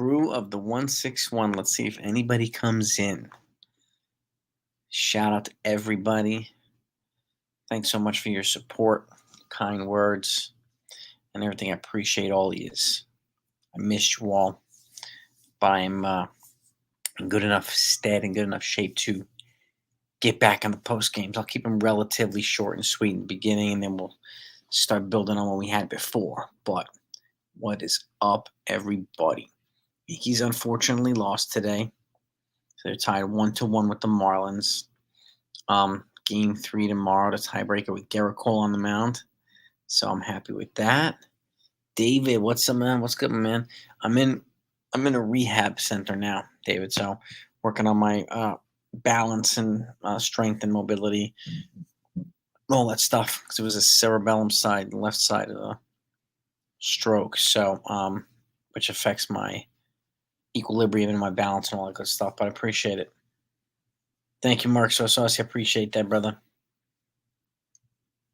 crew of the 161. Let's see if anybody comes in. Shout out to everybody. Thanks so much for your support, kind words, and everything. I appreciate all yous. I missed you all, but I'm in good enough stead and good enough shape to get back on the post games. I'll keep them relatively short and sweet in the beginning, and then we'll start building on what we had before. But what is up, everybody? Yankees unfortunately lost today. So they're tied 1-1 with the Marlins. Game 3 tomorrow, the tiebreaker with Garrett Cole on the mound. So I'm happy with that. David, what's up, man? What's good, man? I'm in a rehab center now, David. So working on my balance and strength and mobility, all that stuff. Because it was a cerebellum side, the left side of the stroke. So which affects my equilibrium and my balance and all that good stuff. But I appreciate it. Thank you, Mark Sosauce. I appreciate that, brother.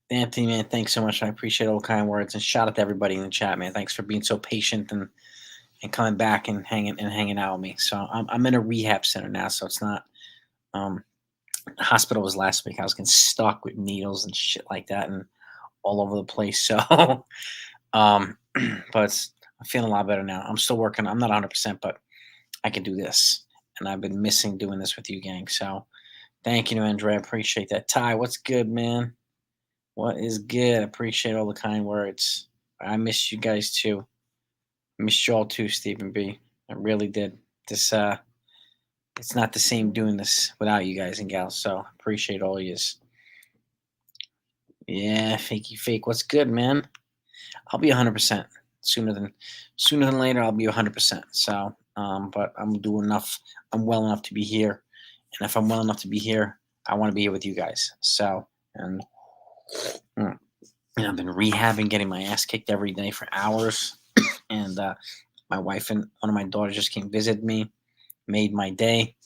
Anthony, man, thanks so much. I appreciate all the kind words. And shout out to everybody in the chat, man. Thanks for being so patient and coming back and hanging out with me. So I'm in a rehab center now, so it's not the hospital was last week. I was getting stuck with needles and shit like that and all over the place. So but I'm feeling a lot better now. I'm still working. I'm not 100%, but I can do this. And I've been missing doing this with you, gang. So thank you, Andre. I appreciate that. Ty, what's good, man? What is good? I appreciate all the kind words. I miss you guys too. I missed you all too, Stephen B. I really did. This it's not the same doing this without you guys and gals. So appreciate all yous. Yeah, fakey fake. What's good, man? I'll be 100% sooner than later. I'll be 100%. So, but I'm doing enough. I'm well enough to be here, and if I'm well enough to be here, I want to be here with you guys. So, and I've been rehabbing, getting my ass kicked every day for hours, and my wife and one of my daughters just came visit me, made my day,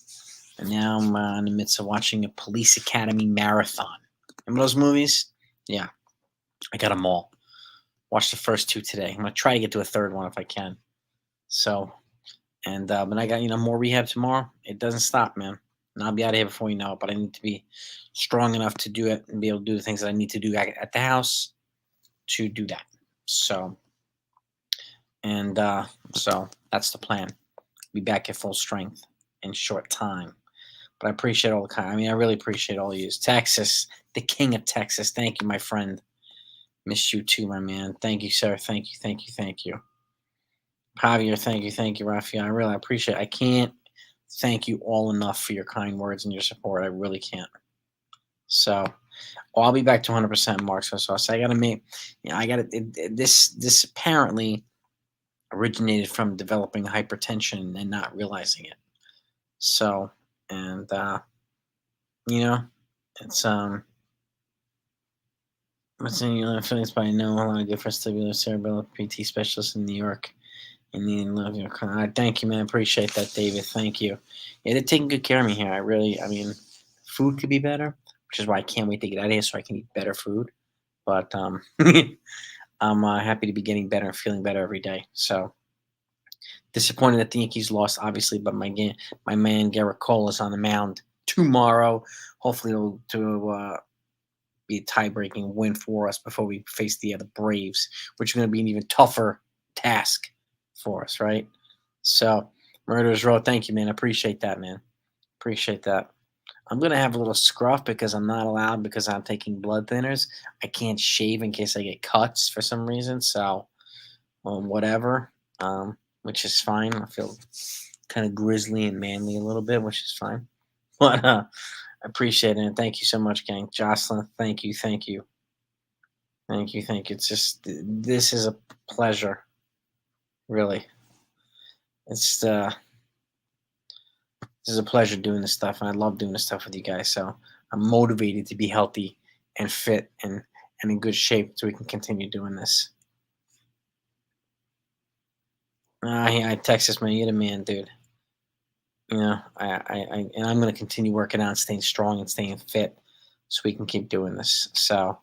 and now I'm in the midst of watching a Police Academy marathon. Remember those movies? Yeah, I got them all. Watched the first 2 today. I'm gonna try to get to a third one if I can. So, and but I got more rehab tomorrow. It doesn't stop, man. And I'll be out of here before you know it. But I need to be strong enough to do it and be able to do the things that I need to do at the house to do that. So, and so that's the plan. Be back at full strength in short time. But I appreciate all the kind. I mean, I really appreciate all of you. Texas, the king of Texas. Thank you, my friend. Miss you too, my man. Thank you, sir. Thank you, thank you, thank you. Javier, thank you, Rafael. I really appreciate it. I can't thank you all enough for your kind words and your support. I really can't. So, I'll be back to 100%, Mark. So I got to make, this apparently originated from developing hypertension and not realizing it. So, and, it's, what's in your feelings by know a lot of good for vestibular cerebral PT specialist in New York. And needing love your thank you, man. Appreciate that, David. Thank you. Yeah, they're taking good care of me here. I mean, food could be better, which is why I can't wait to get out of here so I can eat better food. But I'm happy to be getting better and feeling better every day. So disappointed that the Yankees lost, obviously, but my man Garrett Cole is on the mound tomorrow. Hopefully, to be a tie-breaking win for us before we face the Braves, which are going to be an even tougher task for us, right? So, Murderers Row, thank you, man. I appreciate that, man. Appreciate that. I'm going to have a little scruff because I'm not allowed because I'm taking blood thinners. I can't shave in case I get cuts for some reason. So, whatever, which is fine. I feel kind of grizzly and manly a little bit, which is fine. But I appreciate it. And thank you so much, gang. Jocelyn, thank you. Thank you. Thank you. Thank you. It's just, this is a pleasure. Really. It's this is a pleasure doing this stuff, and I love doing this stuff with you guys. So I'm motivated to be healthy and fit and in good shape so we can continue doing this. I Texas, man, you're the man, dude. I and I'm gonna continue working out, staying strong, and staying fit, so we can keep doing this. So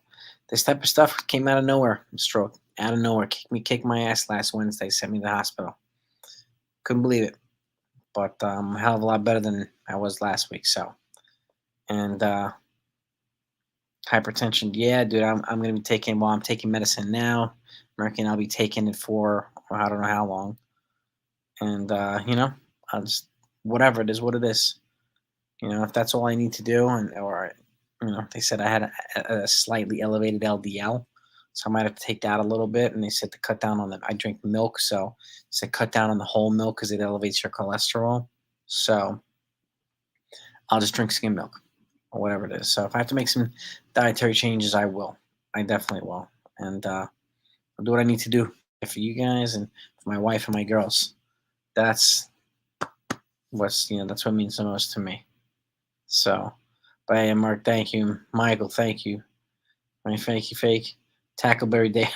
this type of stuff came out of nowhere. Stroke out of nowhere, kicked my ass last Wednesday, sent me to the hospital. Couldn't believe it. But a hell of a lot better than I was last week. So, and hypertension, yeah, dude, I'm gonna be taking. Well, I'm taking medicine now. I reckon I'll be taking it for I don't know how long. And I'll just whatever it is, what it is. If that's all I need to do, and or they said I had a slightly elevated LDL, so I might have to take that a little bit. And they said to cut down on the. I drink milk, so said cut down on the whole milk because it elevates your cholesterol. So I'll just drink skim milk or whatever it is. So if I have to make some dietary changes, I will. I definitely will, and I'll do what I need to do for you guys and for my wife and my girls. That's that's what means the most to me. So, but hey, Mark, thank you. Michael, thank you. My fakey fake. Tackleberry Day.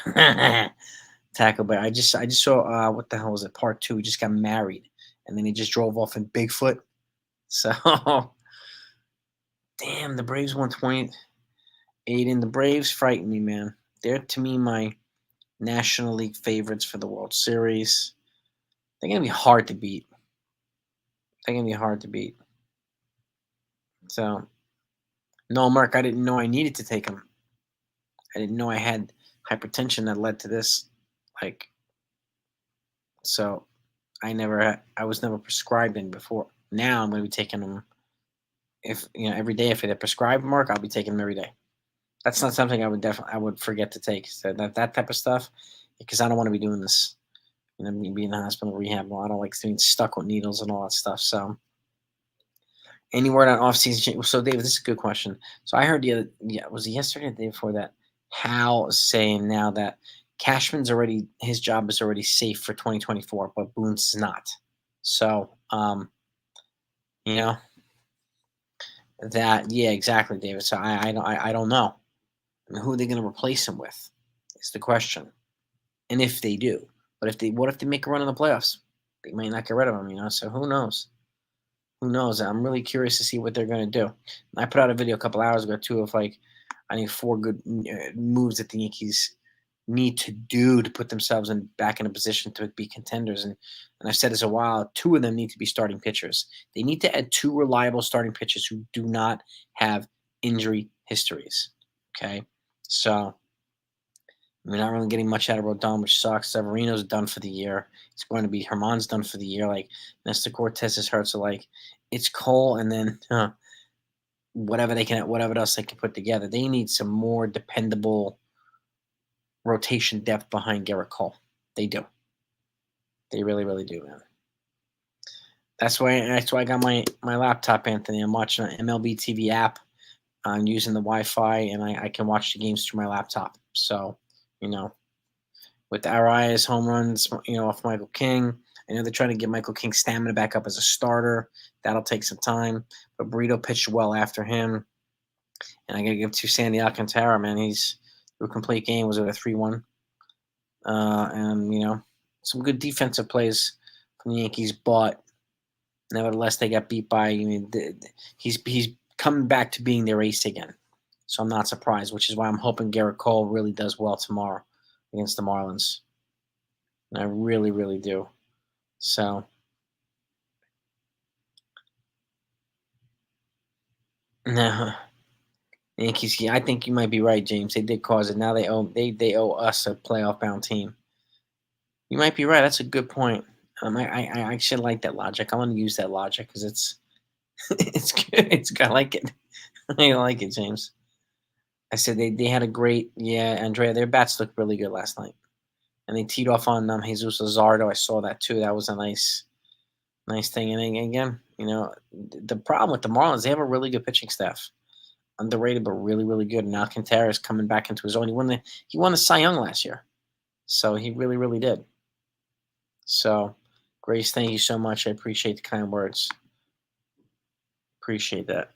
Tackleberry. I just saw what the hell was it? Part two. He just got married. And then he just drove off in Bigfoot. So damn, the Braves won 28, and the Braves frighten me, man. They're to me my National League favorites for the World Series. They're gonna be hard to beat. They're gonna be hard to beat. So no, Mark, I didn't know I needed to take them. I didn't know I had hypertension that led to this. Like, so I was never prescribed any before. Now I'm going to be taking them if, every day. If they're prescribed, Mark, I'll be taking them every day. That's not something I would forget to take. So that type of stuff, because I don't want to be doing this, be in the hospital rehab. Well, I don't like being stuck with needles and all that stuff. So, any word on off-season change? So, David, this is a good question. So, I heard was it yesterday or the day before that? Hal is saying now that his job is already safe for 2024, but Boone's is not. So, you know yeah, exactly, David. So I don't know. I mean, who are they going to replace him with? Is the question. And if they do, but what if they make a run in the playoffs? They might not get rid of him. So who knows? Who knows? I'm really curious to see what they're going to do. I put out a video a couple hours ago too of like I need 4 good moves that the Yankees need to do to put themselves back in a position to be contenders. And I've said this a while. 2 of them need to be starting pitchers. They need to add 2 reliable starting pitchers who do not have injury histories. Okay, so we're not really getting much out of Rodon, which sucks. Severino's done for the year. It's going to be Herman's done for the year. Like Nestor Cortez is hurt. So like it's Cole and then whatever else they can put together. They need some more dependable rotation depth behind Garrett Cole. They do. They really, really do, man. That's why I got my laptop, Anthony. I'm watching an MLB TV app. I'm using the Wi-Fi, and I can watch the games through my laptop. So, with Arias home runs, off Michael King. I know they're trying to get Michael King's stamina back up as a starter. That'll take some time. But Burrito pitched well after him. And I got to give to Sandy Alcantara, man. He's through a complete game. Was it a 3-1? And some good defensive plays from the Yankees, but nevertheless they got beat by. He's coming back to being their ace again, so I'm not surprised. Which is why I'm hoping Garrett Cole really does well tomorrow against the Marlins. And I really, really do. So no, Yankees. Yeah, I think you might be right, James. They did cause it. Now they owe us a playoff bound team. You might be right. That's a good point. I actually like that logic. I want to use that logic because it's it's good. I like it. I like it, James. I said they had a great Andrea. Their bats looked really good last night, and they teed off on Jesus Luzardo. I saw that too. That was a nice thing. And again, the problem with the Marlins, they have a really good pitching staff, underrated but really, really good. And Alcantara is coming back into his own. He won the Cy Young last year, so he really, really did. So, Grace, thank you so much. I appreciate the kind words. Appreciate that.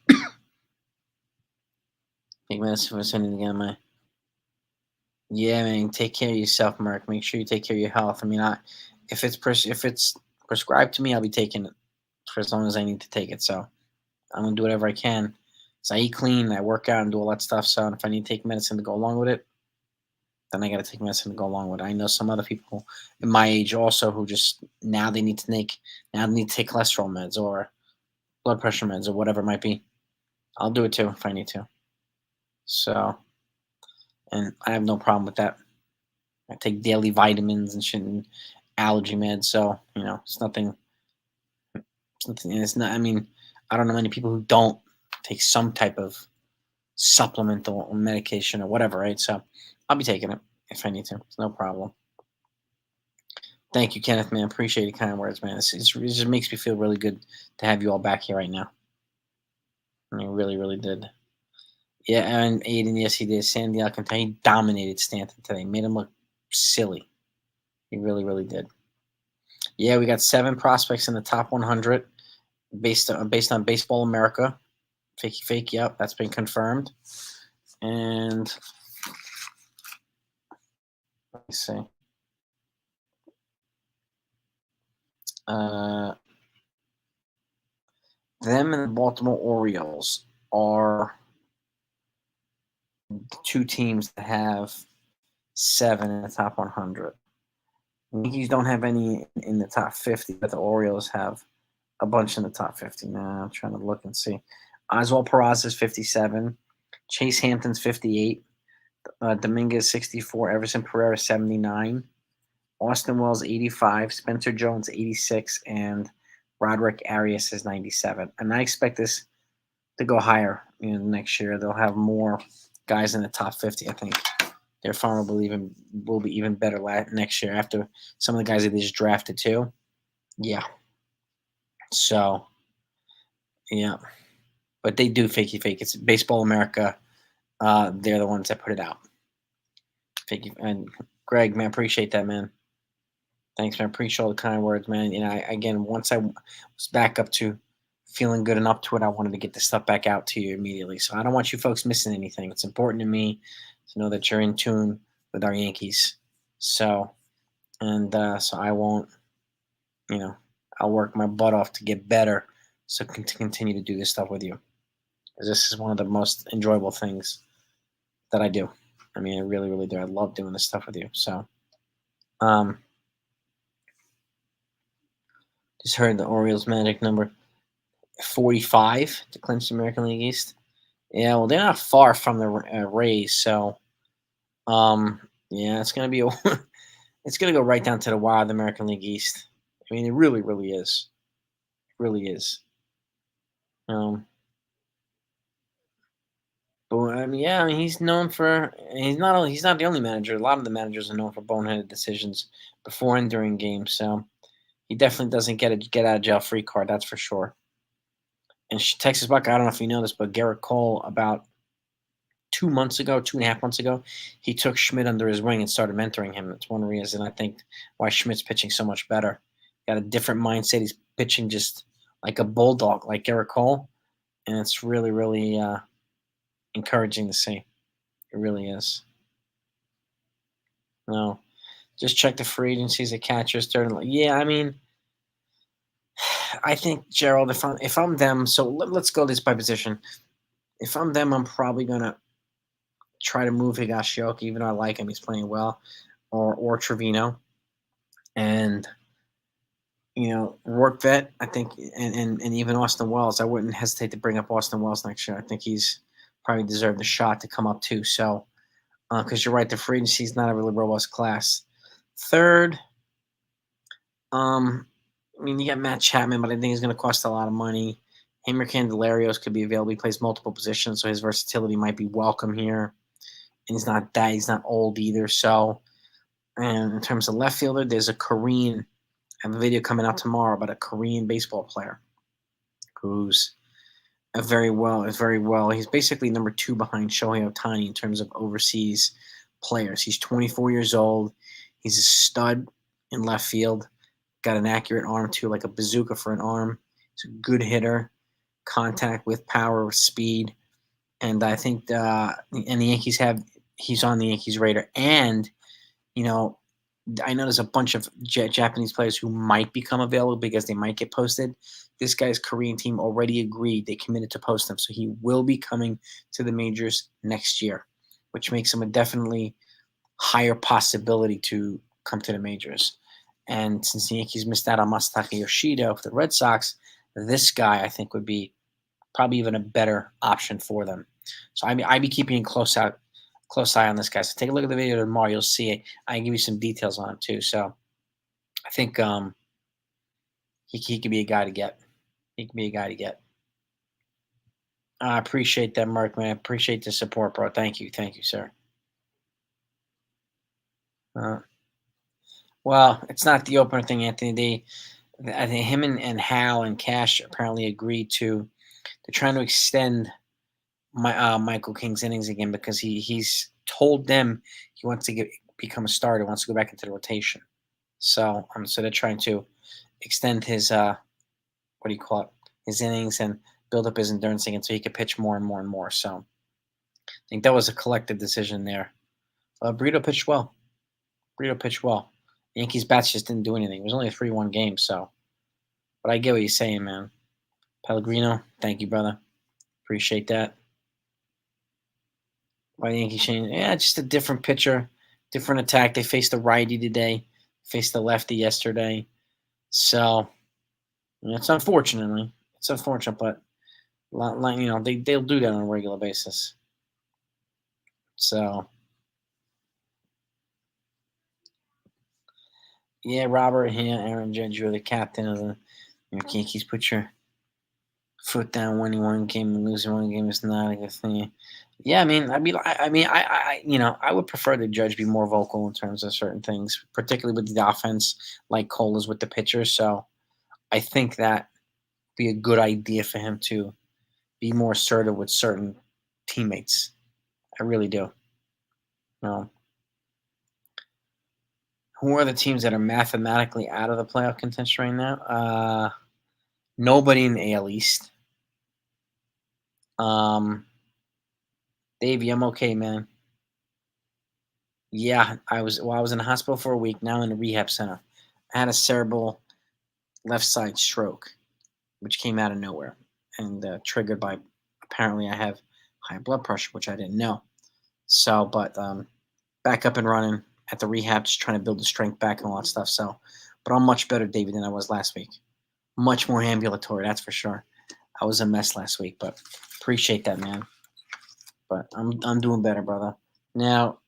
Thank you for sending again, man. Yeah, man. Take care of yourself, Mark. Make sure you take care of your health. I mean, if it's prescribed to me, I'll be taking it for as long as I need to take it. So I'm gonna do whatever I can. So I eat clean, I work out, and do all that stuff. So if I need to take medicine to go along with it, then I got to take medicine to go along with it. I know some other people in my age also who just now they need to take cholesterol meds or blood pressure meds or whatever it might be. I'll do it too if I need to. So, and I have no problem with that. I take daily vitamins and shit and allergy meds. So, it's nothing. It's nothing. And it's not. I mean, I don't know many people who don't take some type of supplemental medication or whatever, right? So, I'll be taking it if I need to. It's no problem. Thank you, Kenneth, man. Appreciate your kind words, man. It just makes me feel really good to have you all back here right now. I mean, really, really did. Yeah, and Aiden, yes, he did. Sandy Alcantara, he dominated Stanton today. Made him look silly. He really, really did. Yeah, we got 7 prospects in the top 100 based on Baseball America. Fakey fake, yep, that's been confirmed. And let me see. Them and the Baltimore Orioles are the 2 teams that have 7 in the top 100. The Yankees don't have any in the top 50, but the Orioles have a bunch in the top 50. Now I'm trying to look and see. Oswald Peraza's 57. Chase Hampton's 58. Dominguez 64. Everson Pereira 79. Austin Wells 85. Spencer Jones 86. And Roderick Arias is 97. And I expect this to go higher next year. They'll have more guys in the top 50, I think. Their farm will be even better next year after some of the guys that they just drafted too. Yeah. So, yeah. But they do fakey fake. It's Baseball America. They're the ones that put it out. Fakey. And Greg, man, appreciate that, man. Thanks, man. Appreciate all the kind words, man. Once I was back up to feeling good and up to it, I wanted to get this stuff back out to you immediately. So I don't want you folks missing anything. It's important to me to know that you're in tune with our Yankees. So, so I won't, I'll work my butt off to get better so to continue to do this stuff with you. Because this is one of the most enjoyable things that I do. I mean, I really, really do. I love doing this stuff with you. So, just heard the Orioles magic number 45 to clinch the American League East. Yeah, well, they're not far from the Rays, so yeah, it's gonna be it's gonna go right down to the wire of the American League East. I mean, it really, really is. It really is. But I mean, yeah, I mean, he's known for he's not the only manager. A lot of the managers are known for boneheaded decisions before and during games. So he definitely doesn't get a get out of jail free card. That's for sure. And Texas Buck, I don't know if you know this, but Garrett Cole about 2.5 months ago, he took Schmidt under his wing and started mentoring him. That's one reason I think why Schmidt's pitching so much better. Got a different mindset. He's pitching just like a bulldog, like Garrett Cole, and it's really, really encouraging to see. It really is. No, just check the free agencies, the catchers, third. Yeah, I mean, I think Gerald, if I'm them, so let's go this by position. If I'm them, I'm probably gonna try to move Higashioka, even though I like him, he's playing well, or Trevino, and work vet. I think, and even Austin Wells. I wouldn't hesitate to bring up Austin Wells next year. I think he's probably deserved a shot to come up too. So, because you're right, the free agency is not a really robust class. Third, I mean, you got Matt Chapman, but I think he's going to cost a lot of money. Hammer Candelarios could be available. He plays multiple positions, so his versatility might be welcome here. And he's not old either. So, and in terms of left fielder, there's a Korean. I have a video coming out tomorrow about a Korean baseball player who's very well. He's basically number 2 behind Shohei Ohtani in terms of overseas players. He's 24 years old. He's a stud in left field. Got an accurate arm too, like a bazooka for an arm. He's a good hitter, contact with power, with speed, and I think and the Yankees he's on the Yankees radar. And I know there's a bunch of Japanese players who might become available because they might get posted. This guy's Korean team already agreed; they committed to post him, so he will be coming to the majors next year, which makes him a definitely higher possibility to come to the majors. And since the Yankees missed out on Masataka Yoshida for the Red Sox, this guy I think would be probably even a better option for them. So I'd be keeping a close eye on this guy. So take a look at the video tomorrow. You'll see it. I can give you some details on him too. So I think he could be a guy to get. He could be a guy to get. I appreciate that, Mark, man. I appreciate the support, bro. Thank you, sir. Uh, well, it's not the opener thing, Anthony. I think him and Hal and Cash apparently agreed to. They're trying to extend Michael King's innings again because he's told them he wants to become a starter, wants to go back into the rotation. So they're trying to extend his what do you call it, his innings and build up his endurance again so he could pitch more and more and more. So I think that was a collective decision there. Burrito pitched well. Yankees bats just didn't do anything. It was only a 3-1 game, so. But I get what you're saying, man. Pellegrino, thank you, brother. Appreciate that. Why the Yankees changed? Yeah, just a different pitcher, different attack. They faced the righty today, faced the lefty yesterday. So, it's unfortunate, but they'll do that on a regular basis. So, yeah, Robert, yeah, Aaron Judge, you're the captain of the Yankees. Put your foot down, winning one game and losing one game is not a good thing. Yeah, I would prefer the Judge be more vocal in terms of certain things, particularly with the offense, like Cole is with the pitchers. So I think that would be a good idea for him to be more assertive with certain teammates. I really do. No. Who are the teams that are mathematically out of the playoff contention right now? Nobody in the AL East. Davey, I'm okay, man. Yeah, I was in the hospital for a week, now in a rehab center. I had a cerebral left side stroke, which came out of nowhere and triggered by apparently I have high blood pressure, which I didn't know. So, but back up and running at the rehab, just trying to build the strength back and all that stuff. So, but I'm much better, David, than I was last week. Much more ambulatory, that's for sure. I was a mess last week, but appreciate that, man. But I'm doing better, brother. Now,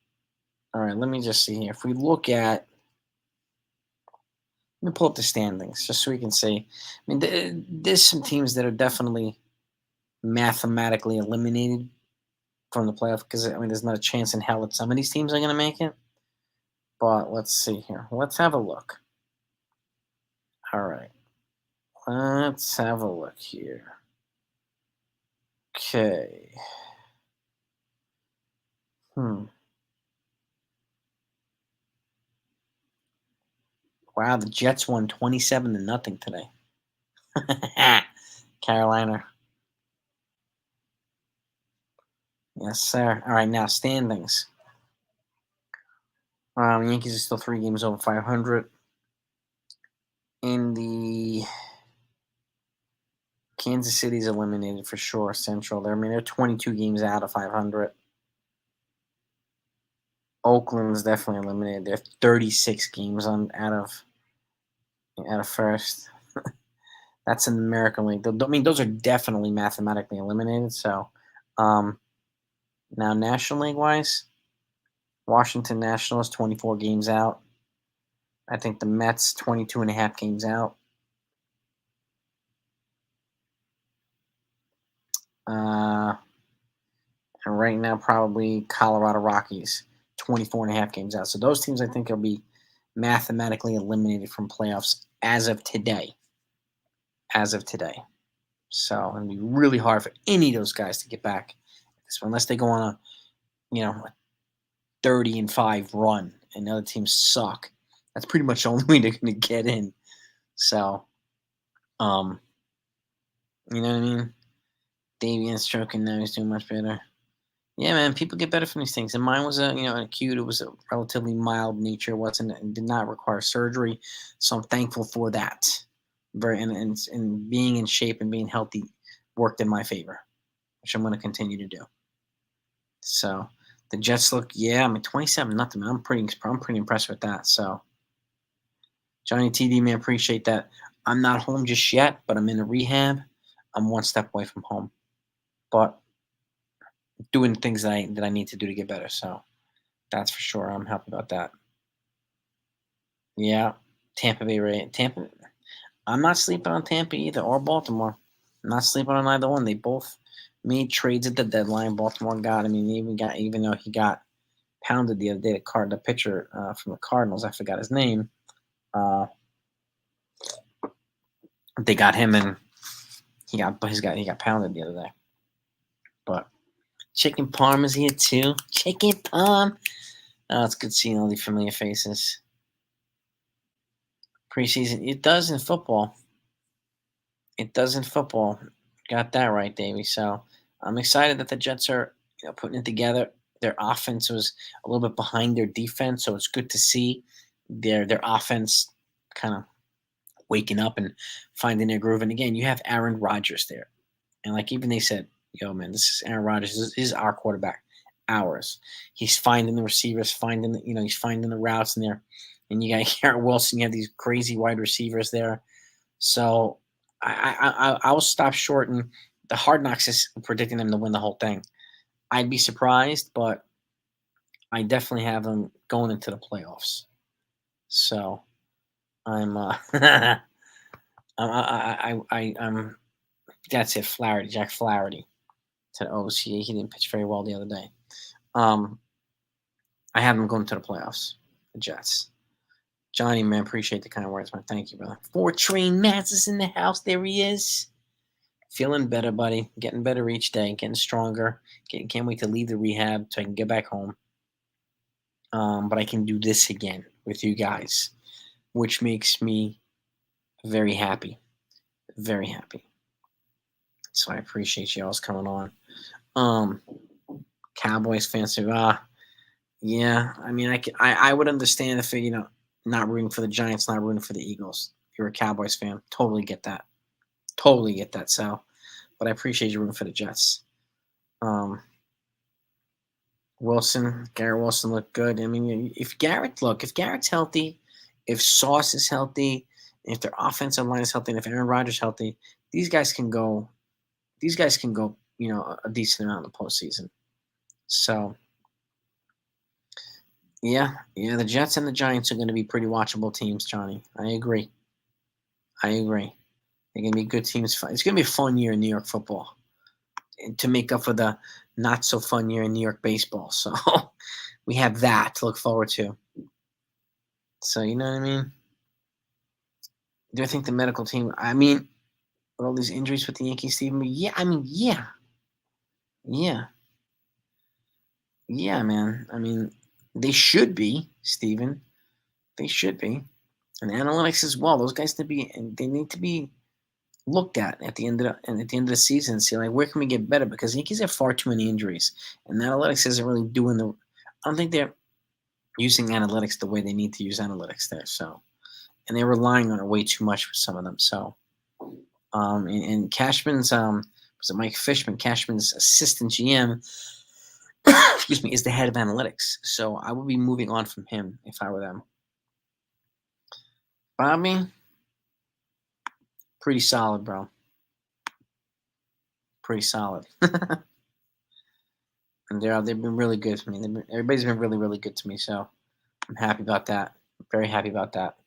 all right, let me just see here. If we look at, let me pull up the standings just so we can see. I mean, there's some teams that are definitely mathematically eliminated from the playoff because there's not a chance in hell that some of these teams are going to make it. But let's see here. Let's have a look. All right, let's have a look here. Okay. Wow, the Jets won 27-0 today. Carolina. Yes, sir. All right, now standings. Yankees are still 3 games over 500. In the Kansas City's eliminated for sure. Central. They're 22 games out of 500. Oakland's definitely eliminated. They're 36 games out of first. That's in the American League. Those are definitely mathematically eliminated. So, now National League wise, Washington Nationals 24 games out. I think the Mets 22 and a half games out. And right now, probably Colorado Rockies 24 and a half games out. So those teams I think will be mathematically eliminated from playoffs as of today. So it'll be really hard for any of those guys to get back unless they go on a 30-5 run and the other teams suck. That's pretty much the only way they're going to get in. So, you know what I mean? Davian's stroking now. He's doing much better. Yeah, man, people get better from these things. And mine was an acute. It was a relatively mild nature. It did not require surgery. So I'm thankful for that. And being in shape and being healthy worked in my favor, which I'm going to continue to do. So the Jets look, 27-0. I'm pretty impressed with that. So Johnny TD, man, appreciate that. I'm not home just yet, but I'm in a rehab. I'm one step away from home, but doing things that I need to do to get better. So that's for sure. I'm happy about that. Yeah, Tampa Bay Ray. Tampa. I'm not sleeping on Tampa either or Baltimore. I'm not sleeping on either one. They both made trades at the deadline. Baltimore got. I mean, even though he got pounded the other day. The pitcher from the Cardinals. I forgot his name. Uh, they got him, and he got pounded the other day. But Chicken Parm is here too. Chicken Parm. Oh, it's good seeing all the familiar faces. Preseason. It does in football. It does in football. Got that right, Davey. So I'm excited that the Jets are putting it together. Their offense was a little bit behind their defense, so it's good to see their offense kind of waking up and finding their groove. And again, you have Aaron Rodgers there, and like even they said, "Yo, man, this is Aaron Rodgers. This is our quarterback, ours." He's finding the receivers, he's finding the routes in there, and you got Garrett Wilson. You have these crazy wide receivers there. So I will stop short, and the Hard Knocks is predicting them to win the whole thing. I'd be surprised, but I definitely have them going into the playoffs. So I'm I'm that's it. Flaherty, Jack Flaherty to the O's. He didn't pitch very well the other day. Um, I have them going to the playoffs. The Jets. Johnny, man, appreciate the kind words, man. Thank you, brother. Four Train Mats is in the house. There he is. Feeling better, buddy. Getting better each day. Getting stronger. Can't wait to leave the rehab so I can get back home. But I can do this again with you guys, which makes me very happy. Very happy. So I appreciate you all's coming on. Cowboys fans say, yeah. I mean, I would understand if not rooting for the Giants, not rooting for the Eagles. If you're a Cowboys fan, totally get that. Totally get that, Sal. But I appreciate you rooting for the Jets. Garrett Wilson looked good. I mean, if Garrett's healthy, if Sauce is healthy, if their offensive line is healthy, and if Aaron Rodgers is healthy, these guys can go. A decent amount in the postseason. So, yeah, the Jets and the Giants are going to be pretty watchable teams, Johnny. I agree. They're going to be good teams. It's going to be a fun year in New York football to make up for the not so fun year in New York baseball. So we have that to look forward to. So you know what I mean? Do I think the medical team? I mean, with all these injuries with the Yankees, Stephen? Yeah, I mean, yeah, man. I mean, they should be, Stephen. They should be, and analytics as well. Those guys they need to be looked at the end of the season and see like where can we get better, because the Yankees have far too many injuries, and analytics isn't really doing the. I don't think they're using analytics the way they need to use analytics there. So, and they're relying on it way too much for some of them. So, and Cashman's was it Mike Fishman? Cashman's assistant GM, excuse me, is the head of analytics. So I would be moving on from him if I were them. Bobby, pretty solid, bro. Pretty solid. And they've been really good to me. Everybody's been really, really good to me. So I'm happy about that. Very happy about that.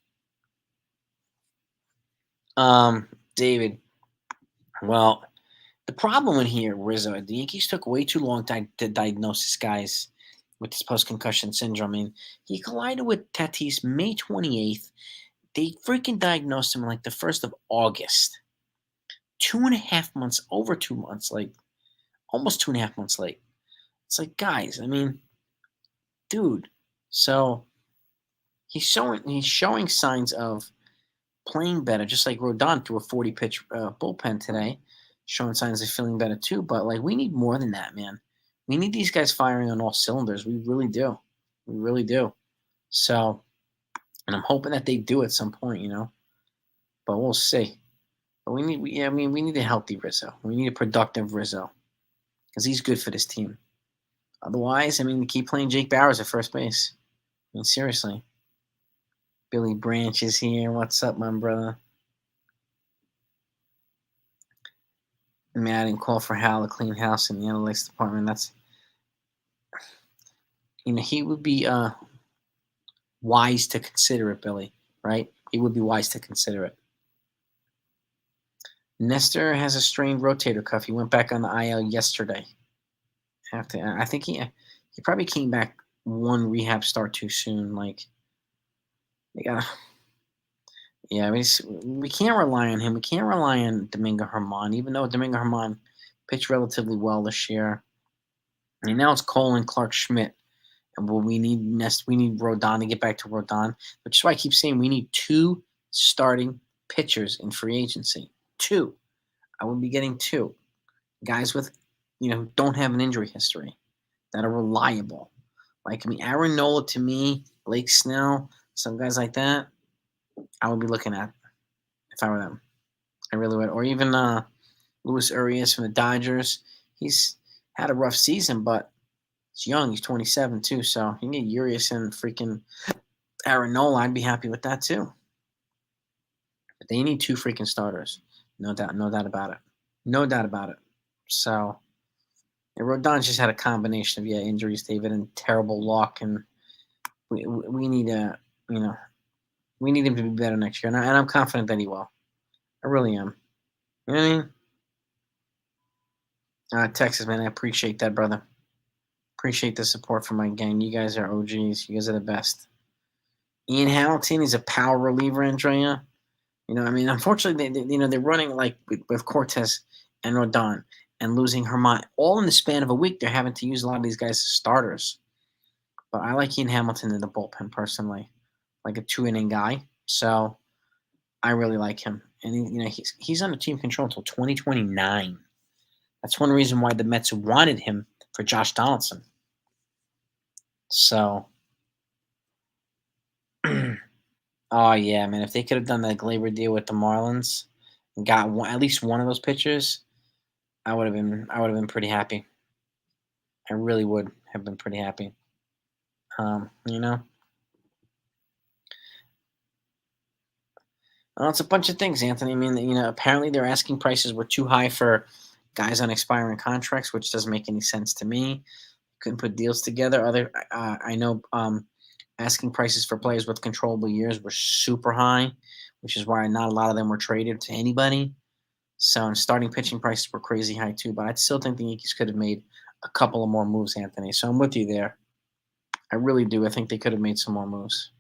David. Well, the problem in here, Rizzo, the Yankees took way too long to diagnose this guy's with this post-concussion syndrome. I mean, he collided with Tatis May 28th. They freaking diagnosed him like the 1st of August. 2.5 months, over 2 months, like almost 2.5 months late. It's like, guys, I mean, dude. So he's showing signs of playing better, just like Rodon threw a 40-pitch bullpen today, showing signs of feeling better too. But like, we need more than that, man. We need these guys firing on all cylinders. We really do. We really do. So, and I'm hoping that they do at some point, But we'll see. But we need a healthy Rizzo. We need a productive Rizzo because he's good for this team. Otherwise, keep playing Jake Bowers at first base. I mean, seriously. Billy Branch is here. What's up, my brother? I mean, I didn't call for Hal to clean house in the analytics department. That's, he would be wise to consider it, Billy. Right? He would be wise to consider it. Nestor has a strained rotator cuff. He went back on the IL yesterday. I think he probably came back one rehab start too soon. Like, they gotta. Yeah, we can't rely on him. We can't rely on Domingo Herman, even though Domingo Herman pitched relatively well this year. And now it's Cole and Clark Schmidt. And we need Rodon to get back to Rodon, which is why I keep saying we need 2 starting pitchers in free agency. 2. I would be getting 2 guys with, who don't have an injury history that are reliable. Like, Aaron Nola to me, Blake Snell, some guys like that, I would be looking at if I were them. I really would. Or even Luis Urias from the Dodgers. He's had a rough season, but he's young. He's 27 too, so you can get Urias and freaking Aaron Nola. I'd be happy with that too. But they need 2 freaking starters. No doubt about it. No doubt about it. So, Rodon just had a combination of injuries, David, and terrible luck, and we need we need him to be better next year, and I'm confident that he will. I really am. You know what I mean? Texas, man, I appreciate that, brother. Appreciate the support from my gang. You guys are OGs. You guys are the best. Ian Hamilton is a power reliever, Andrea. Unfortunately, they're running like with Cortez and Rodon and losing Herman. All in the span of a week, they're having to use a lot of these guys as starters. But I like Ian Hamilton in the bullpen personally, like a 2-inning guy. So I really like him. And he's under team control until 2029. That's one reason why the Mets wanted him for Josh Donaldson. So, oh yeah, man! If they could have done that Glaber deal with the Marlins and got at least one of those pitchers, I would have been pretty happy. I really would have been pretty happy. Well, it's a bunch of things, Anthony. Apparently their asking prices were too high for guys on expiring contracts, which doesn't make any sense to me. Couldn't put deals together. I know asking prices for players with controllable years were super high, which is why not a lot of them were traded to anybody. So, and starting pitching prices were crazy high too. But I still think the Yankees could have made a couple of more moves, Anthony. So I'm with you there. I really do. I think they could have made some more moves.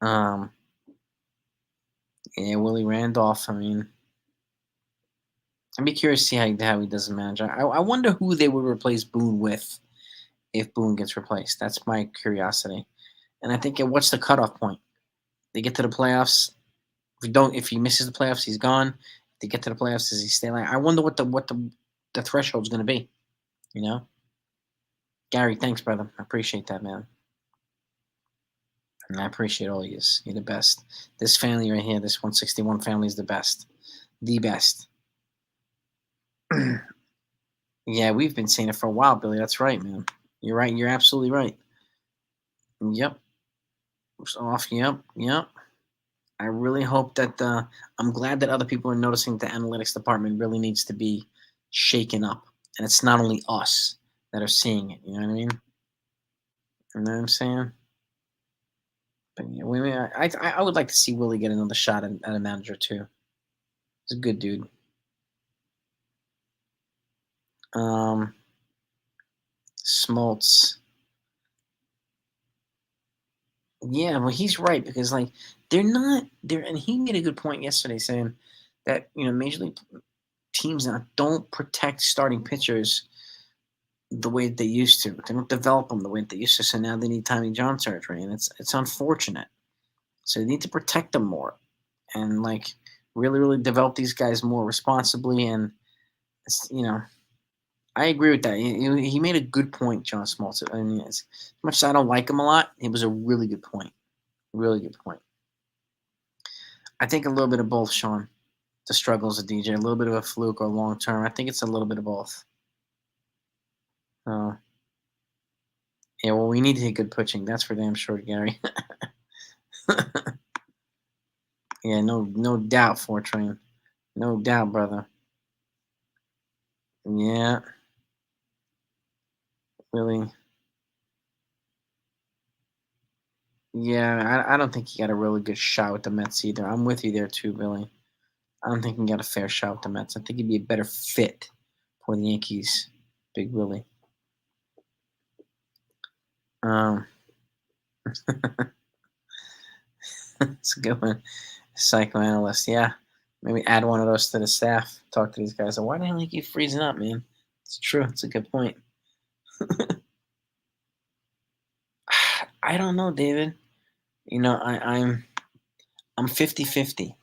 Yeah, Willie Randolph. I'd be curious to see how he does manage. I wonder who they would replace Boone with if Boone gets replaced. That's my curiosity. And I think what's the cutoff point? They get to the playoffs. If he misses the playoffs, he's gone. If they get to the playoffs, does he stay? I wonder what the threshold's going to be. Gary, thanks, brother. I appreciate that, man. And I appreciate all of you. You're the best. This family right here, this 161 family, is the best. The best. Yeah, we've been saying it for a while, Billy. That's right, man. You're right. You're absolutely right. Yep. Off. Yep. I really hope that I'm glad that other people are noticing the analytics department really needs to be shaken up. And it's not only us that are seeing it. You know what I mean? You know what I'm saying? But yeah, I would like to see Willie get another shot at a manager too. He's a good dude. Smoltz. Yeah, well, he's right because they're not there, and he made a good point yesterday saying that major league teams now don't protect starting pitchers the way they used to. They don't develop them the way they used to. So now they need Tommy John surgery, and it's unfortunate. So they need to protect them more, and really develop these guys more responsibly. And I agree with that. He made a good point, John Smoltz. As much as I don't like him a lot, it was a really good point. Really good point. I think a little bit of both, Sean. The struggles of DJ, a little bit of a fluke or long term. I think it's a little bit of both. Yeah, well, we need to hit good pitching. That's for damn sure, Gary. Yeah, no doubt, Fortran. No doubt, brother. Yeah, really. Yeah, I don't think he got a really good shot with the Mets either. I'm with you there too, Billy. I don't think he got a fair shot with the Mets. I think he'd be a better fit for the Yankees, Big Willie. Um, it's a good one. Psychoanalyst, yeah. Maybe add one of those to the staff. Talk to these guys. Why the hell you keep freezing up, man? It's true. It's a good point. I don't know, David. I'm 50-50.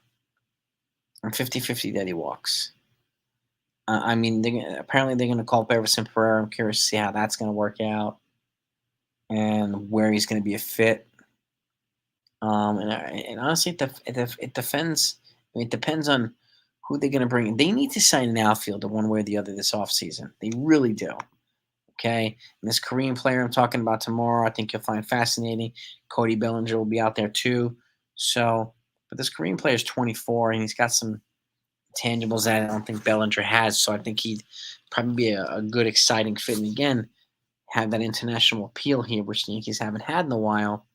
I'm 50-50 that he walks. I mean, apparently they're going to call up Everson Pereira. I'm curious to see how that's going to work out and where he's going to be a fit. And honestly, it depends. I mean, it depends on who they're going to bring in. They need to sign an outfielder one way or the other this offseason. They really do. Okay. And this Korean player I'm talking about tomorrow, I think you'll find fascinating. Cody Bellinger will be out there too. So, but this Korean player is 24 and he's got some tangibles that I don't think Bellinger has. So I think he'd probably be a good, exciting fit. And again, have that international appeal here, which the Yankees haven't had in a while.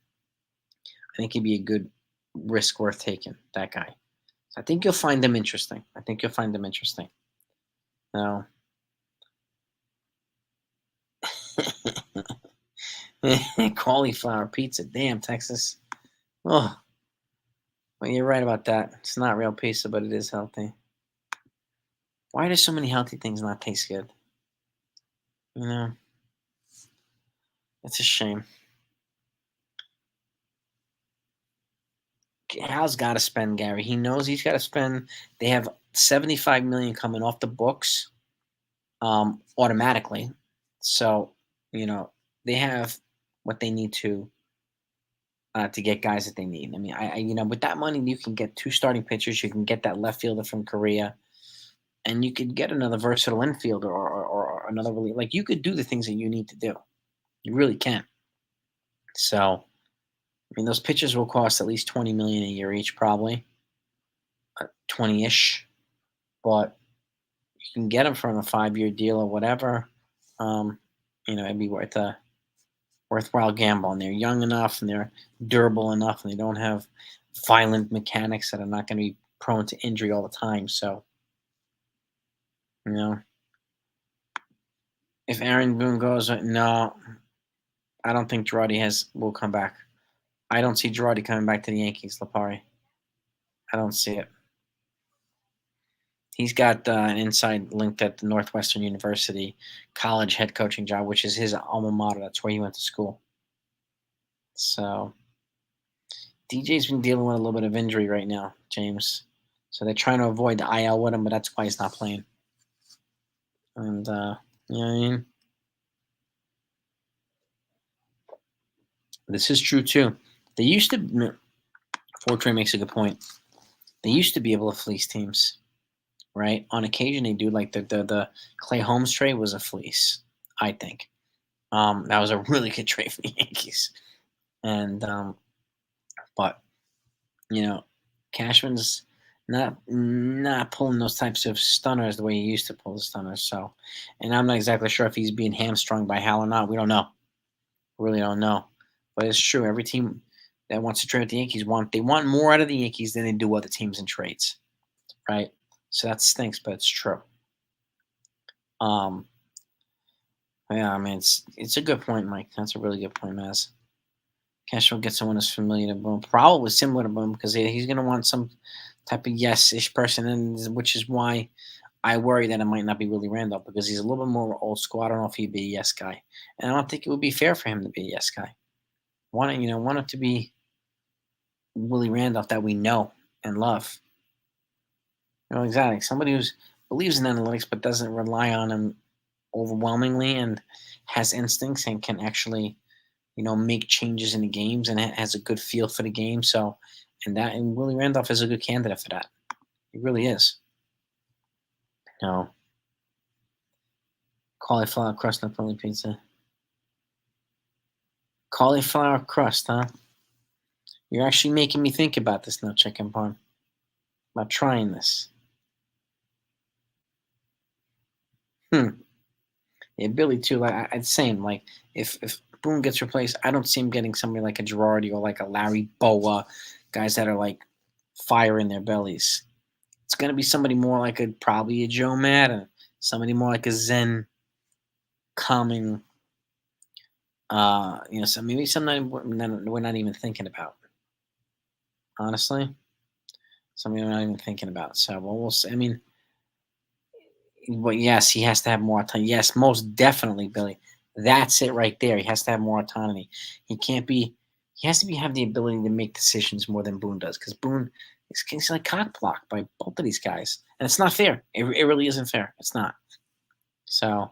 I think he'd be a good risk worth taking, that guy. I think you'll find them interesting. I think you'll find them interesting. Now, cauliflower pizza. Damn, Texas. Oh, well, you're right about that. It's not real pizza, but it is healthy. Why do so many healthy things not taste good? You know, it's a shame. Hal's got to spend, Gary. He knows he's got to spend. They have 75 million coming off the books, automatically. So, they have what they need to get guys that they need. I mean, with that money, you can get two starting pitchers. You can get that left fielder from Korea, and you could get another versatile infielder or another really like you could do the things that you need to do. You really can. So, I mean, those pitchers will cost at least 20 million a year each, probably 20-ish. But you can get them from a 5-year deal or whatever. Um, it'd be worthwhile gamble. And they're young enough and they're durable enough and they don't have violent mechanics that are not going to be prone to injury all the time. So, you know, if Aaron Boone goes, no, I don't think Girardi will come back. I don't see Girardi coming back to the Yankees, Lapari. I don't see it. He's got an inside link at the Northwestern University college head coaching job, which is his alma mater. That's where he went to school. So DJ's been dealing with a little bit of injury right now, James. So they're trying to avoid the IL with him, but that's why he's not playing. And you know what I mean? This is true too. They used to. Fortran makes a good point. They used to be able to fleece teams, right? On occasion, they do. Like the Clay Holmes trade was a fleece, I think. That was a really good trade for the Yankees. And but Cashman's not pulling those types of stunners the way he used to pull the stunners. So, and I'm not exactly sure if he's being hamstrung by Hal or not. We don't know. Really don't know. But it's true. Every team that wants to trade with the Yankees want more out of the Yankees than they do other teams in trades, right? So that stinks, but it's true. Um, yeah, I mean it's a good point, Mike. That's a really good point, Maz. Cashman gets someone who's familiar to Boom, probably similar to Boom, because he's going to want some type of yes-ish person, and which is why I worry that it might not be Willie Randolph because he's a little bit more old school. I don't know if he'd be a yes guy, and I don't think it would be fair for him to be a yes guy. Want it to be Willie Randolph that we know and love. Exactly. Somebody who believes in analytics but doesn't rely on them overwhelmingly and has instincts and can actually make changes in the games and has a good feel for the game. So, and Willie Randolph is a good candidate for that. He really is. No. Cauliflower crust Napoli pizza. Cauliflower crust, huh? You're actually making me think about this now, chicken parm. About trying this. Hmm. Yeah, Billy too. Like I'd same. Like if Boone gets replaced, I don't see him getting somebody like a Girardi or like a Larry Boa, guys that are like fire in their bellies. It's gonna be somebody more like a probably a Joe Madden, somebody more like a Zen, calming. So maybe something we're not even thinking about. Honestly, something we're not even thinking about. So we'll see. I mean, but yes, he has to have more autonomy. Yes, most definitely, Billy. That's it right there. He has to have more autonomy. He can't be. He has to be have the ability to make decisions more than Boone does, because Boone is he's like cock blocked by both of these guys, and it's not fair. It really isn't fair. It's not. So,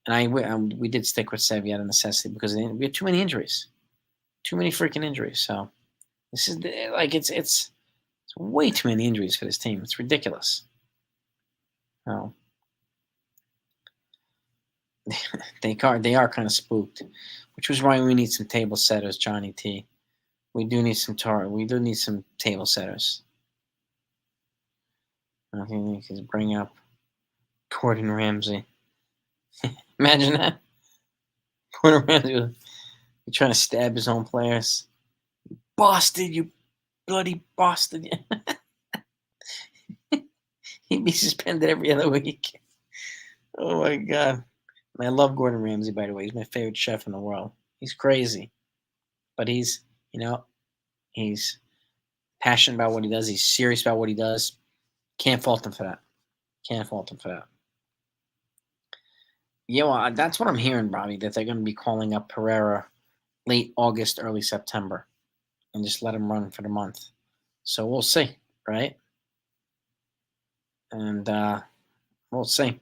and we did stick with Sevi out of necessity because we had too many injuries, too many freaking injuries. So this is like it's way too many injuries for this team. It's ridiculous. Oh, they are kind of spooked, which was why we need some table setters, Johnny T. We do need some We do need some table setters. I think we can bring up Gordon Ramsay. Imagine that. Gordon Ramsay be trying to stab his own players. Boston, you bloody Boston. He'd be suspended every other week. Oh my god. And I love Gordon Ramsay, by the way. He's my favorite chef in the world. He's crazy. But he's passionate about what he does. He's serious about what he does. Can't fault him for that. Can't fault him for that. Yeah, well, that's what I'm hearing, Bobby, that they're going to be calling up Pereira late August, early September, and just let him run for the month. So we'll see, right? And we'll see.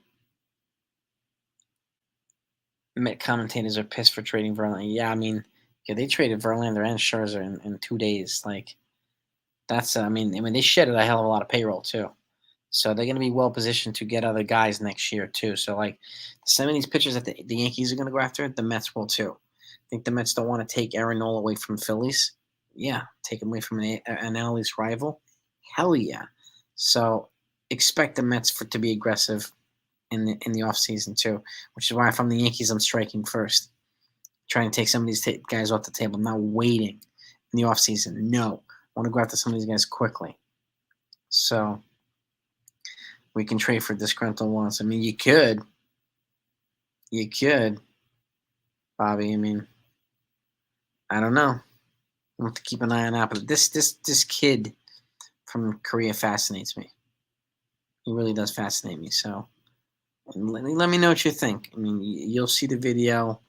Met commentators are pissed for trading Verlander. Yeah, I mean, yeah, they traded Verlander and Scherzer in 2 days. Like, that's, I mean, they shedded a hell of a lot of payroll, too. So they're going to be well positioned to get other guys next year too. So like some of these pitchers that the Yankees are going to go after, the Mets will too. I think the Mets don't want to take Aaron Nola away from Phillies. Yeah, take him away from an LA's rival. Hell yeah. So expect the Mets to be aggressive in the offseason too, which is why if I'm the Yankees, I'm striking first. Trying to take some of these guys off the table. I'm not waiting in the offseason. No. I want to go after some of these guys quickly. So we can trade for disgruntled ones. I mean, you could, Bobby. I mean, I don't know. We'll have to keep an eye on that. But this kid from Korea fascinates me. He really does fascinate me. So let me know what you think. I mean, you'll see the video,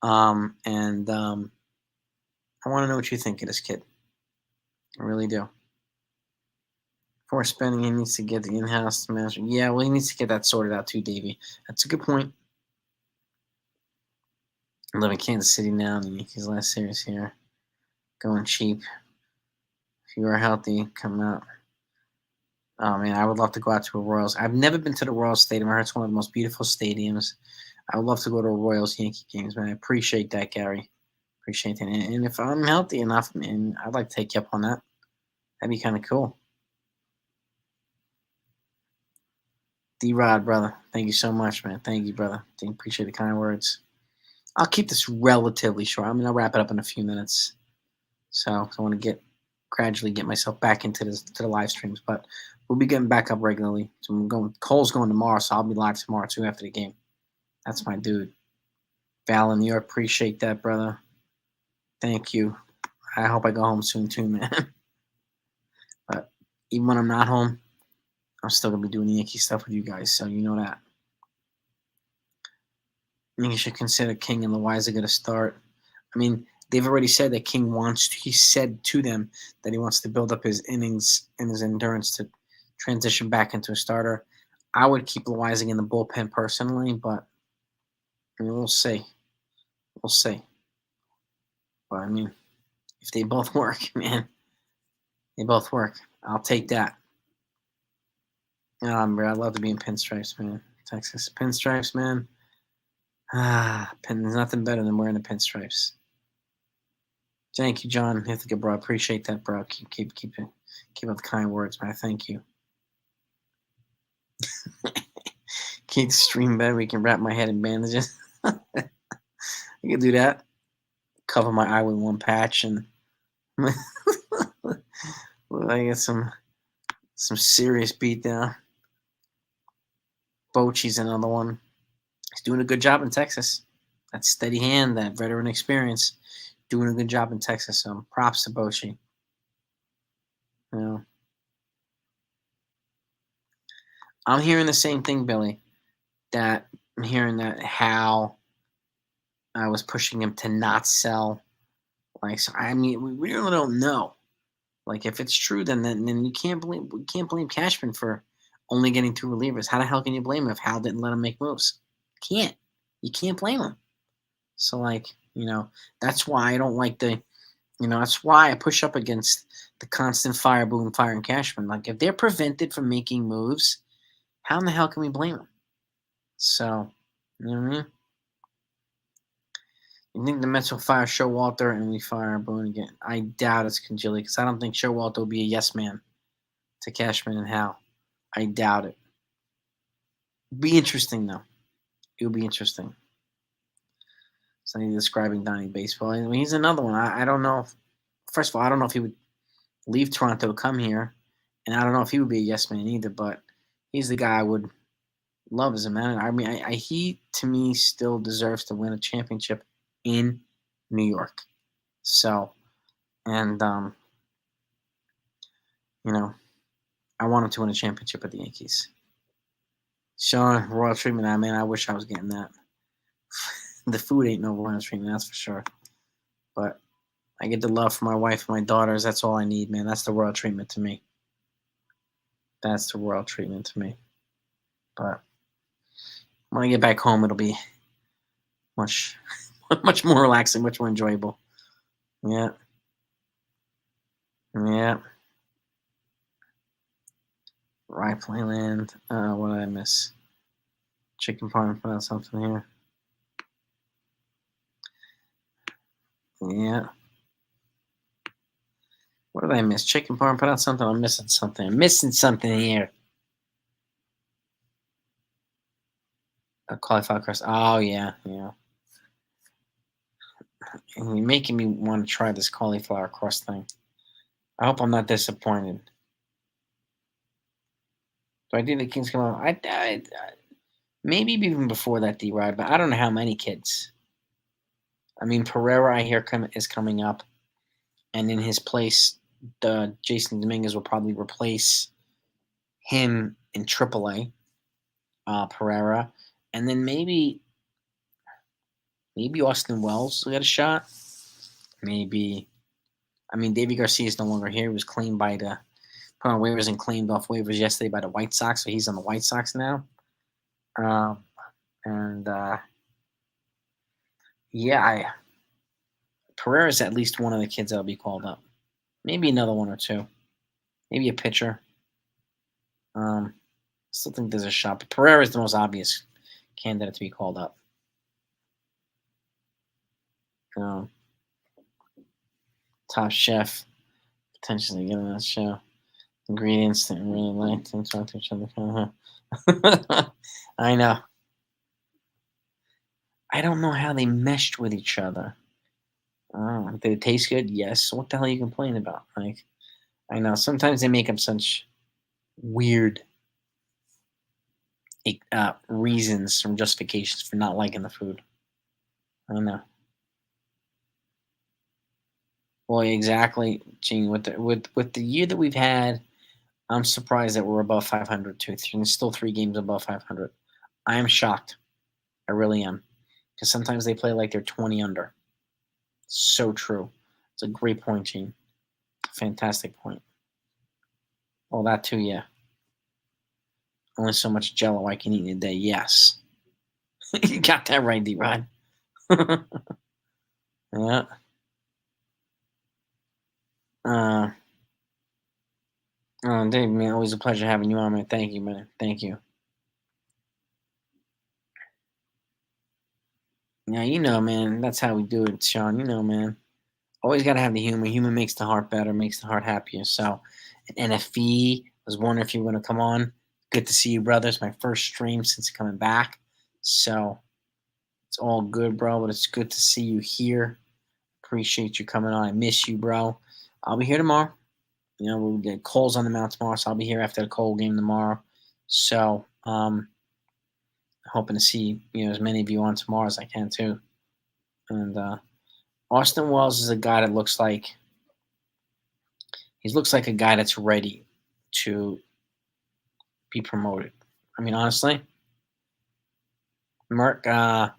and I want to know what you think of this kid. I really do. Before spending, he needs to get the in-house master. Yeah, well, he needs to get that sorted out too, Davey. That's a good point. I live in Kansas City now, and the Yankees last series here. Going cheap. If you are healthy, come out. Oh man, I would love to go out to a Royals. I've never been to the Royals Stadium. I heard it's one of the most beautiful stadiums. I would love to go to a Royals Yankee games, man. I appreciate that, Gary. Appreciate that. And if I'm healthy enough, man, I'd like to take you up on that. That'd be kind of cool. D-Rod, brother. Thank you so much, man. Thank you, brother. Appreciate the kind words. I'll keep this relatively short. I mean, I'll wrap it up in a few minutes. So I want to gradually get myself back into the live streams, but we'll be getting back up regularly. So Cole's going tomorrow, so I'll be live tomorrow too after the game. That's my dude. Val in New York, appreciate that, brother. Thank you. I hope I go home soon too, man. But even when I'm not home, I'm still gonna be doing the Yankee stuff with you guys, so you know that. I think you should consider King and Loiza going to start. I mean, they've already said that King he said to them that he wants to build up his innings and his endurance to transition back into a starter. I would keep Loiza in the bullpen personally, but I mean, we'll see. We'll see. But I mean, if they both work, man, they both work. I'll take that. I'd love to be in pinstripes, man. Texas pinstripes, man. There's nothing better than wearing the pinstripes. Thank you, John Ithaca, bro. I appreciate that, bro. Keep up the kind words, man. Thank you. Keep the stream better. We can wrap my head in bandages. You can do that. Cover my eye with one patch, and I get some serious beatdown. Bochy's another one. He's doing a good job in Texas. That steady hand, that veteran experience, doing a good job in Texas. So props to Bochy. You know, I'm hearing the same thing, Billy. That I'm hearing that how I was pushing him to not sell. Like, so I mean, we really don't know. Like, if it's true, then you can't blame Cashman for only getting two relievers. How the hell can you blame him if Hal didn't let him make moves? Can't. You can't blame him. So, like, that's why I don't like that's why I push up against the constant firing Cashman. Like, if they're prevented from making moves, how in the hell can we blame them? So, you know what I mean? You think the Mets will fire Showalter and we fire Boone again? I doubt it's Congealy because I don't think Showalter will be a yes man to Cashman and Hal. I doubt it. Be interesting, though. It would be interesting. So he's describing Donnie Baseball. I mean, he's another one. I don't know. First of all, I don't know if he would leave Toronto to come here, and I don't know if he would be a yes man either. But he's the guy I would love as a man. I mean, he to me still deserves to win a championship in New York. So, and I want him to win a championship at the Yankees. Sean, royal treatment. I mean, I wish I was getting that. The food ain't no royal treatment, that's for sure. But I get the love from my wife and my daughters. That's all I need, man. That's the royal treatment to me. That's the royal treatment to me. But when I get back home, it'll be much, much more relaxing, much more enjoyable. Yeah. Yeah. Rye Playland. What did I miss? Chicken parm put out something here. Yeah. What did I miss? Chicken parm put out something. I'm missing something. I'm missing something here. A cauliflower crust. Oh yeah, yeah. And you're making me want to try this cauliflower crust thing. I hope I'm not disappointed. Do I think the Kings come out? I maybe even before that, D-Ride, but I don't know how many kids. I mean, Pereira, I hear is coming up, and in his place, the Jason Dominguez will probably replace him in AAA, Pereira, and then maybe Austin Wells will get a shot. Maybe, I mean, Davey Garcia is no longer here. He was claimed by the put on waivers and claimed off waivers yesterday by the White Sox, so he's on the White Sox now. And yeah, Pereira's at least one of the kids that'll be called up. Maybe another one or two. Maybe a pitcher. Still think there's a shot, but Pereira is the most obvious candidate to be called up. Top Chef, potentially get on that show. Ingredients that really like to talk to each other. I know. I don't know how they meshed with each other. Did it taste good? Yes. What the hell are you complaining about? Like, I know sometimes they make up such weird reasons from justifications for not liking the food. I know. Well, exactly, Gene. With the year that we've had, I'm surprised that we're above 500 too. There's still 3 games above 500. I am shocked. I really am, because sometimes they play like they're 20 under. So true. It's a great point, Gene. Fantastic point. Well, that too, yeah. Only so much Jello I can eat in a day. Yes, you got that right, D-Rod. Yeah. Dave, man, always a pleasure having you on, man. Thank you, man. Thank you. Yeah, man. That's how we do it, Sean. Man. Always got to have the humor. Humor makes the heart better, makes the heart happier. So, and NFE, was wondering if you want to come on. Good to see you, brother. It's my first stream since coming back. So, it's all good, bro. But it's good to see you here. Appreciate you coming on. I miss you, bro. I'll be here tomorrow. You know, we'll get Cole's on the mount tomorrow, so I'll be here after the Cole game tomorrow. So, hoping to see as many of you on tomorrow as I can too. And Austin Wells is a guy that looks like a guy that's ready to be promoted. I mean, honestly, Merck,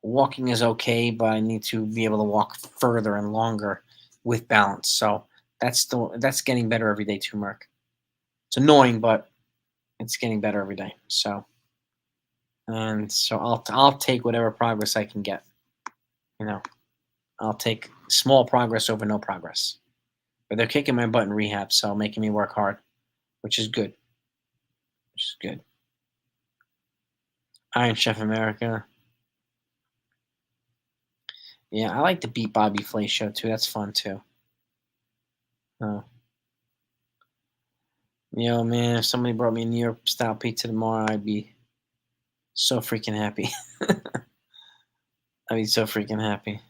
walking is okay, but I need to be able to walk further and longer with balance. So that's getting better every day too, Merck. It's annoying, but it's getting better every day. So, and so I'll take whatever progress I can get. I'll take small progress over no progress. But they're kicking my butt in rehab, so making me work hard, which is good. Iron Chef America. Yeah, I like the Beat Bobby Flay show too. That's fun too. Oh. Man, if somebody brought me a New York style pizza tomorrow, I'd be so freaking happy. I'd be so freaking happy.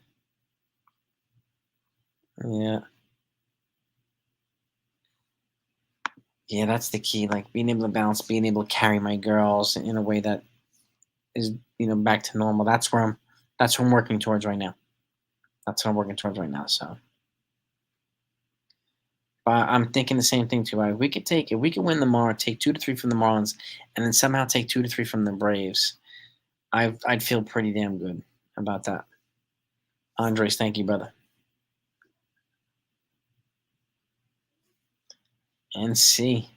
Yeah. Yeah, that's the key. Like being able to balance, being able to carry my girls in a way that is, back to normal. That's what I'm working towards right now. So, but I'm thinking the same thing too. If we could win tomorrow, take 2 to 3 from the Marlins, and then somehow take 2 to 3 from the Braves, I'd feel pretty damn good about that. Andres, thank you, brother. NC.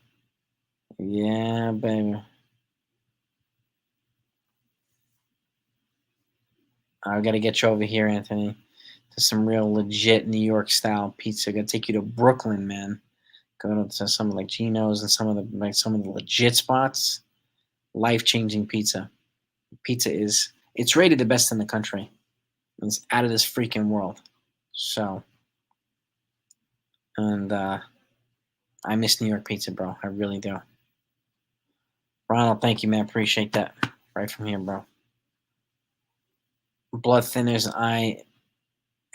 Yeah, baby. I got to get you over here, Anthony, to some real legit New York style pizza. Got to take you to Brooklyn, man. Go to some like Geno's and some of the legit spots. Life changing pizza. Pizza it's rated the best in the country. It's out of this freaking world. So, and I miss New York pizza, bro. I really do. Ronald, thank you, man. Appreciate that. Right from here, bro. Blood thinners,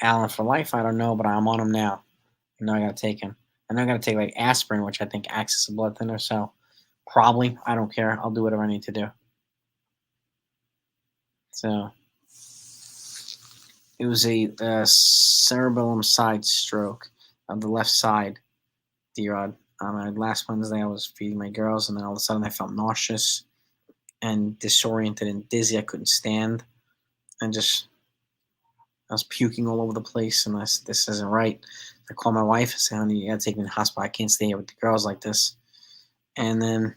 Alan for life. I don't know, but I'm on them now. I gotta take them. And I gotta take like aspirin, which I think acts as a blood thinner. So probably, I don't care. I'll do whatever I need to do. So it was a cerebellum side stroke of the left side, D-Rod. Last Wednesday, I was feeding my girls, and then all of a sudden I felt nauseous and disoriented and dizzy. I couldn't stand, and I was puking all over the place, and I said, this isn't right. I called my wife and said, honey, you gotta take me to the hospital. I can't stay here with the girls like this. And then,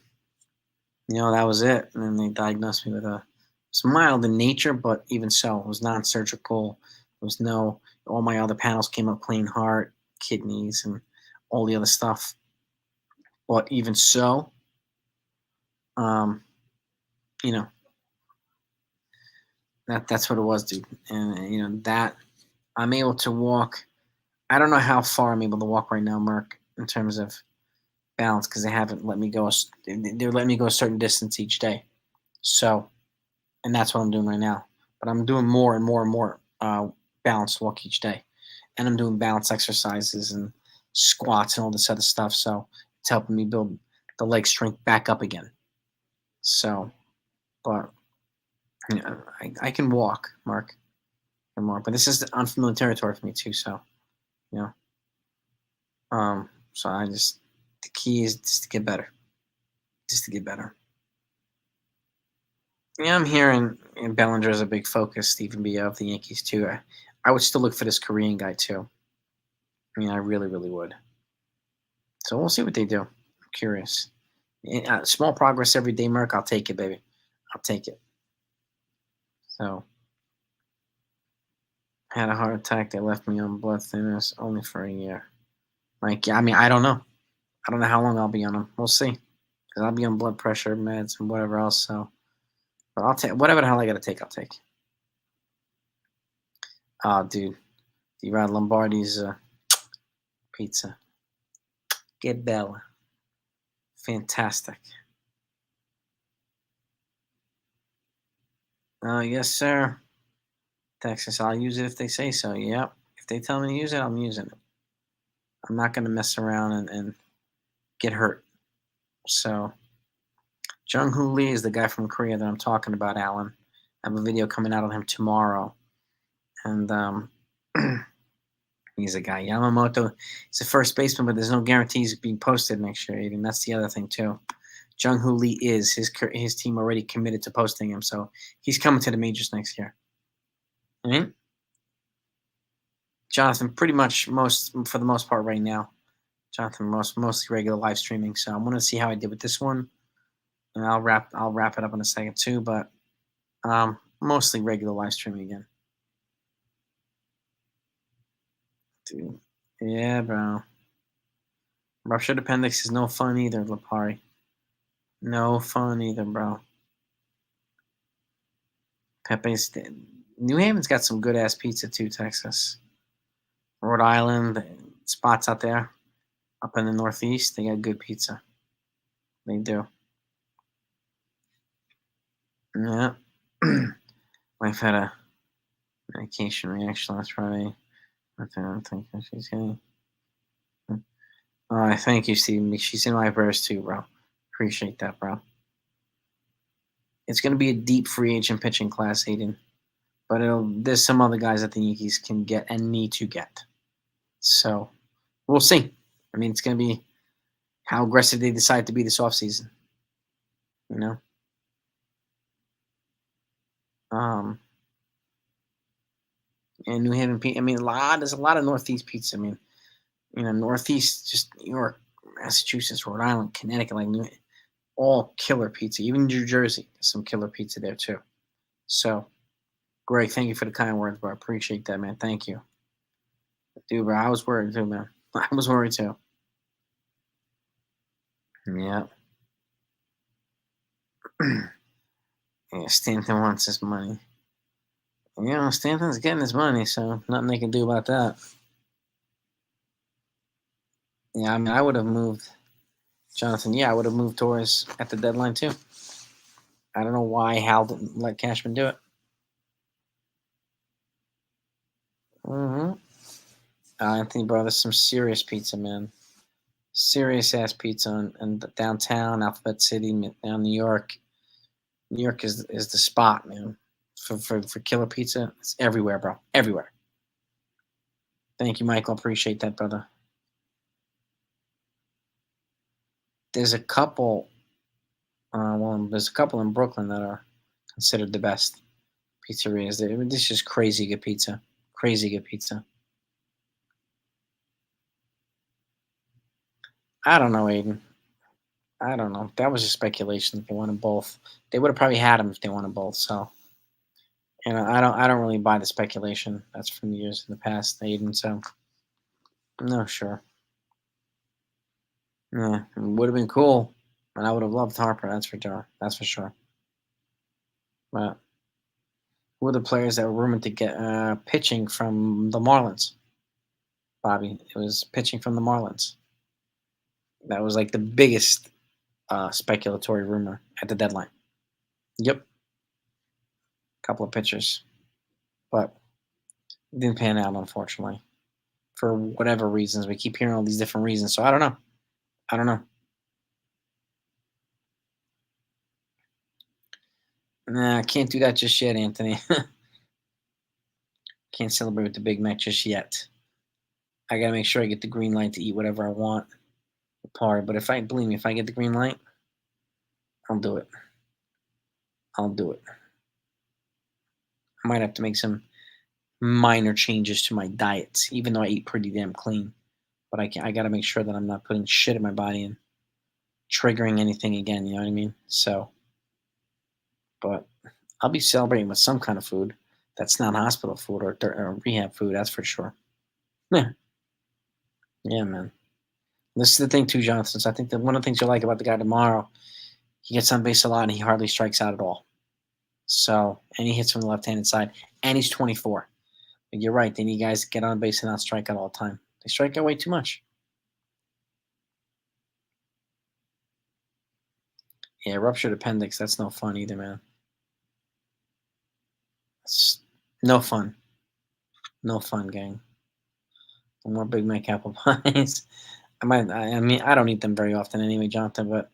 that was it. And then they diagnosed me with it's mild in nature, but even so, it was non-surgical. There was all my other panels came up clean: heart, kidneys, and all the other stuff. But even so, that's what it was, dude. And that I'm able to walk. I don't know how far I'm able to walk right now, Merck, in terms of balance, because they haven't let me go. They're letting me go a certain distance each day. So, and that's what I'm doing right now. But I'm doing more and more and more balanced walk each day, and I'm doing balance exercises and squats and all this other stuff. So it's helping me build the leg strength back up again. So, but I can walk, Mark, but this is unfamiliar territory for me too. So, so the key is just to get better, Yeah, I'm hearing Bellinger is a big focus. Stephen B. of the Yankees too. I would still look for this Korean guy too. I really, really would. So we'll see what they do. I'm curious. Small progress every day, Merc. I'll take it, baby. I'll take it. So, had a heart attack. They left me on blood thinners only for a year. Like, I don't know. I don't know how long I'll be on them. We'll see. Because I'll be on blood pressure meds and whatever else. So, but I'll take whatever the hell I got to take. I'll take. Oh, dude. D-Rod Lombardi's pizza. Che bella. Fantastic. Yes, sir. Texas, I'll use it if they say so. Yep. If they tell me to use it, I'm using it. I'm not going to mess around and get hurt. So, Jung Hoo Lee is the guy from Korea that I'm talking about, Alan. I have a video coming out on him tomorrow. And he's a guy. Yamamoto, he's a first baseman, but there's no guarantees being posted next year, Aiden. That's the other thing, too. Jung Hoo Lee is. His team already committed to posting him, so he's coming to the majors next year. I mean, Jonathan, pretty much for the most part right now. Jonathan, mostly regular live streaming. So I want to see how I did with this one, and I'll wrap it up in a second too. But mostly regular live streaming again. Dude, yeah, bro. Ruptured appendix is no fun either, Lapari. No fun either, bro. Pepe's New Haven's got some good ass pizza too. Texas, Rhode Island, spots out there up in the Northeast, they got good pizza. They do. Yeah. Wife had a medication reaction last Friday. I don't think she's getting. Oh, thank you, Steve. She's in my prayers too, bro. Appreciate that, bro. It's going to be a deep free agent pitching class, Aiden. But there's some other guys that the Yankees can get and need to get. So we'll see. I mean, it's going to be how aggressive they decide to be this offseason. You know? And New Haven pizza. I mean, there's a lot of Northeast pizza. I mean, Northeast, just New York, Massachusetts, Rhode Island, Connecticut, all killer pizza. Even New Jersey, there's some killer pizza there too. So, Greg, thank you for the kind words, bro. I appreciate that, man. Thank you. Dude, bro, I was worried too, man. I was worried too. Yeah. Yeah, Stanton wants his money. Stanton's getting his money, so nothing they can do about that. Yeah, I mean, I would have moved, Jonathan. Yeah, I would have moved Torres at the deadline too. I don't know why Hal didn't let Cashman do it. Anthony, bro, there's some serious pizza, man. Serious ass pizza in downtown, Alphabet City, down New York. New York is the spot, man. For killer pizza, it's everywhere, bro. Everywhere. Thank you, Michael. Appreciate that, brother. There's a couple. There's a couple in Brooklyn that are considered the best pizzerias. This is just crazy good pizza. Crazy good pizza. I don't know, Aiden. I don't know. That was just speculation. If they wanted both, they would have probably had them if they wanted both. So, I don't really buy the speculation. That's from years in the past, Aiden. So, no, sure. Yeah, it would have been cool, and I would have loved Harper. That's for sure. That's for sure. But who are the players that were rumored to get pitching from the Marlins? Bobby, it was pitching from the Marlins. That was like the biggest speculatory rumor at the deadline. Yep, a couple of pitchers, but it didn't pan out, unfortunately, for whatever reasons. We keep hearing all these different reasons, so I don't know. I don't know. Nah, I can't do that just yet, Anthony. Can't celebrate with the Big Mac just yet. I gotta make sure I get the green light to eat whatever I want. Party, but if I believe me, if I get the green light, I'll do it. I'll do it. I might have to make some minor changes to my diet, even though I eat pretty damn clean. But I got to make sure that I'm not putting shit in my body and triggering anything again. You know what I mean? So, but I'll be celebrating with some kind of food that's not hospital food or rehab food. That's for sure. Yeah, yeah, man. This is the thing too, Jonathan. So I think that one of the things you'll like about the guy tomorrow, he gets on base a lot and he hardly strikes out at all. So, and he hits from the left-handed side, and he's 24. But you're right. They need guys to get on base and not strike out all the time. They strike out way too much. Yeah, ruptured appendix. That's no fun either, man. It's no fun. No fun, gang. No more Big Mac apple pies. I mean, I don't eat them very often anyway, Jonathan. But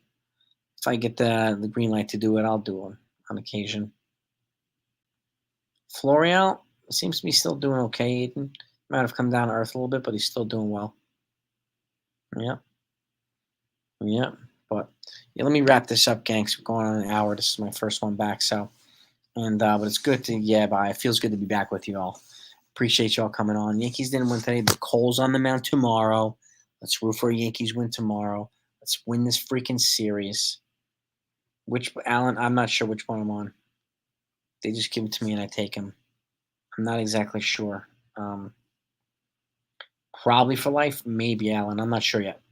if I get the green light to do it, I'll do them on occasion. Florial seems to be still doing okay. Aiden might have come down to earth a little bit, but he's still doing well. Yeah, yeah. But yeah, let me wrap this up, gang. 'Cause we're going on an hour. This is my first one back, so but it's good to but it feels good to be back with you all. Appreciate y'all coming on. Yankees didn't win today. The Cole's on the mound tomorrow. Let's root for a Yankees win tomorrow. Let's win this freaking series. Which Allen? I'm not sure which one I'm on. They just give them to me and I take them. I'm not exactly sure. Probably for life, maybe Allen. I'm not sure yet.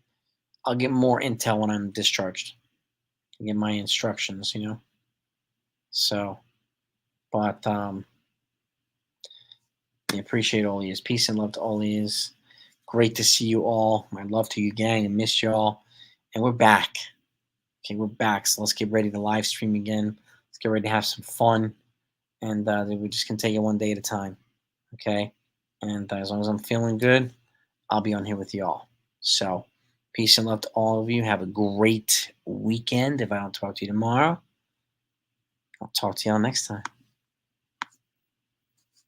I'll get more intel when I'm discharged. Get my instructions, you know. So, but I appreciate all these. Peace and love to all these. Great to see you all. My love to you, gang. I miss y'all. And we're back. Okay, we're back. So let's get ready to live stream again. Let's get ready to have some fun. And we just can take it one day at a time. Okay. And as long as I'm feeling good, I'll be on here with y'all. So peace and love to all of you. Have a great weekend. If I don't talk to you tomorrow, I'll talk to y'all next time.